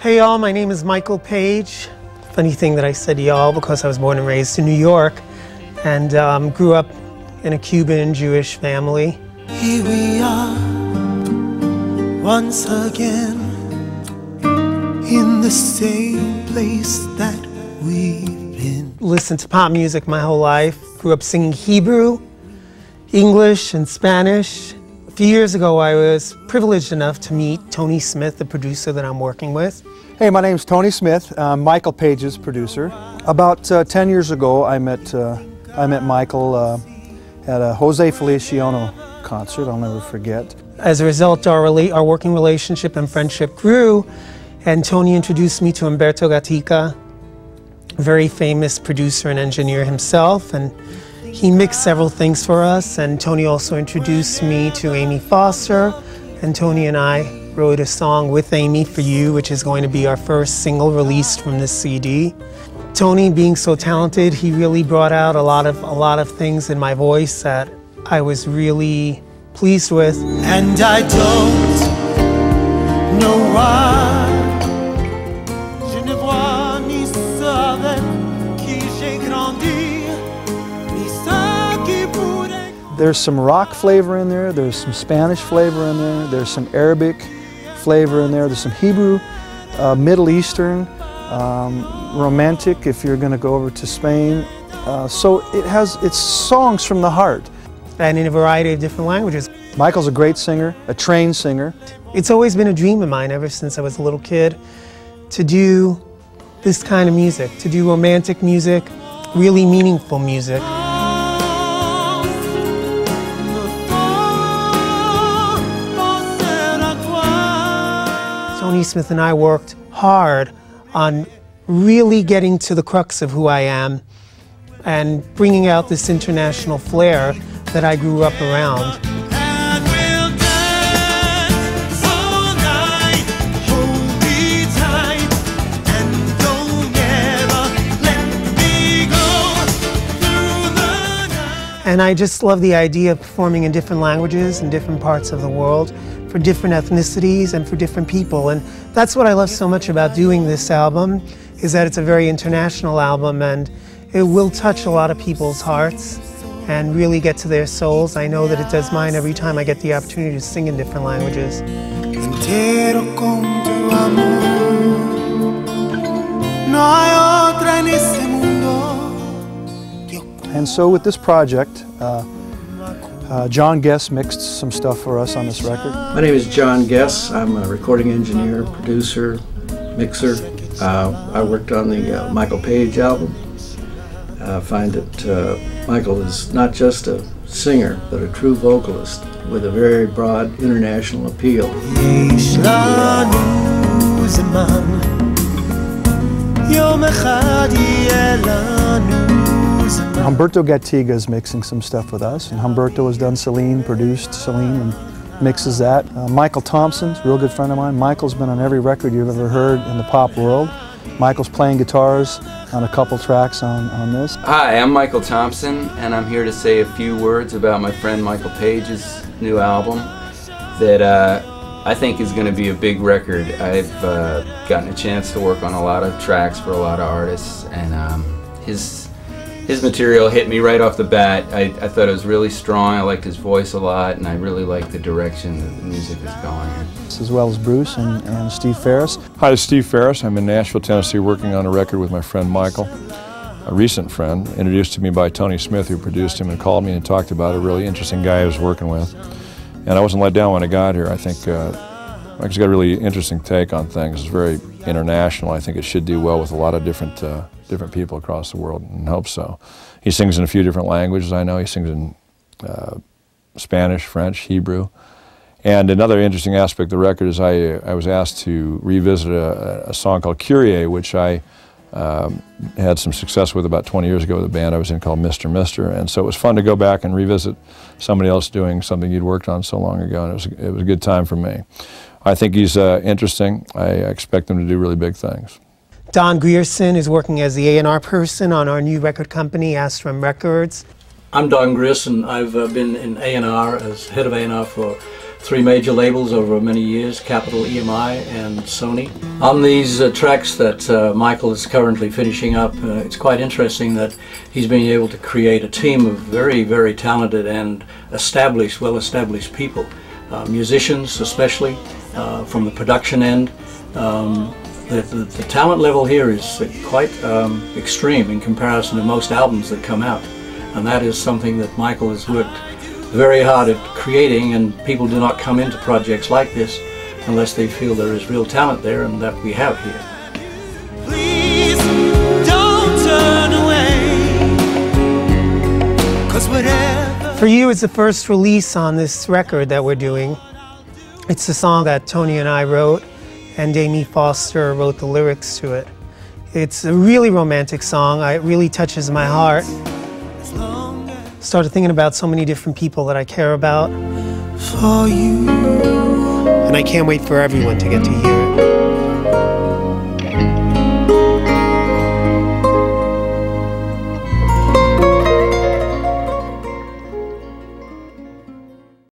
Hey y'all, my name is Michael Paige. Funny thing that I said y'all because I was born and raised in New York and grew up in a Cuban Jewish family. Here we are, once again, in the same place that we've been. Listened to pop music my whole life. Grew up singing Hebrew, English, and Spanish. A few years ago, I was privileged enough to meet Tony Smith, the producer that I'm working with. Hey, my name's Tony Smith. I'm Michael Paige's producer. About 10 years ago, I met Michael at a Jose Feliciano concert. I'll never forget. As a result, our working relationship and friendship grew, and Tony introduced me to Humberto Gatica, a very famous producer and engineer himself, and he mixed several things for us. And Tony also introduced me to Amy Foster, and Tony and I wrote a song with Amy for You, which is going to be our first single released from this CD. Tony, being so talented, he really brought out a lot of things in my voice that I was really pleased with. And I don't know why. Je ne vois ni ce avec qui j'ai grandi, ni ce qui pourrait. There's some rock flavor in there, there's some Spanish flavor in there, there's some Arabic flavor in there, there's some Hebrew, Middle Eastern, romantic if you're going to go over to Spain. So it's songs from the heart. And in a variety of different languages. Michael's a great singer, a trained singer. It's always been a dream of mine ever since I was a little kid to do this kind of music, to do romantic music, really meaningful music. Tony Smith and I worked hard on really getting to the crux of who I am and bringing out this international flair that I grew up around. And we'll dance all night, hold me tight, and don't ever let me go through the night. And I just love the idea of performing in different languages in different parts of the world for different ethnicities and for different people. And that's what I love so much about doing this album, is that it's a very international album and it will touch a lot of people's hearts and really get to their souls. I know that it does mine every time I get the opportunity to sing in different languages. Entero con tu amor, no hay otra en este mundo. And so with this project, John Guest mixed some stuff for us on this record. My name is John Guest. I'm a recording engineer, producer, mixer. I worked on the Michael Paige album. I find that Michael is not just a singer, but a true vocalist with a very broad international appeal. Humberto Gatica is mixing some stuff with us, and Humberto has done Celine, produced Celine, and mixes that. Michael Thompson's a real good friend of mine. Michael's been on every record you've ever heard in the pop world. Michael's playing guitars on a couple tracks on this. Hi, I'm Michael Thompson, and I'm here to say a few words about my friend Michael Paige's new album that I think is going to be a big record. I've gotten a chance to work on a lot of tracks for a lot of artists, and his material hit me right off the bat. I thought it was really strong. I liked his voice a lot, and I really liked the direction that the music is going in. As well as Bruce and Steve Ferris. Hi, this is Steve Ferris. I'm in Nashville, Tennessee, working on a record with my friend Michael, a recent friend, introduced to me by Tony Smith, who produced him and called me and talked about a really interesting guy I was working with. And I wasn't let down when I got here. I think Michael's got a really interesting take on things. It's very international. I think it should do well with a lot of different people across the world, and hope so. He sings in a few different languages. I know he sings in Spanish, French, Hebrew. And another interesting aspect of the record is I was asked to revisit a song called Kyrie, which I had some success with about 20 years ago with a band I was in called Mr. Mister. And so it was fun to go back and revisit somebody else doing something you'd worked on so long ago, and it was a good time for me. I think he's interesting. I expect him to do really big things. Don Grierson is working as the A&R person on our new record company, Astrum Records. I'm Don Grierson. I've been in A&R as head of A&R for 3 major labels over many years, Capitol, EMI, and Sony. On these tracks that Michael is currently finishing up, it's quite interesting that he's been able to create a team of very, very talented and well-established people. Musicians especially, from the production end. The talent level here is quite extreme in comparison to most albums that come out. And that is something that Michael has worked very hard at creating, and people do not come into projects like this unless they feel there is real talent there, and that we have here. Please don't turn away, 'cause whatever. For You is the first release on this record that we're doing. It's a song that Tony and I wrote, and Amy Foster wrote the lyrics to it. It's a really romantic song. It really touches my heart. Started thinking about so many different people that I care about. For you. And I can't wait for everyone to get to hear it.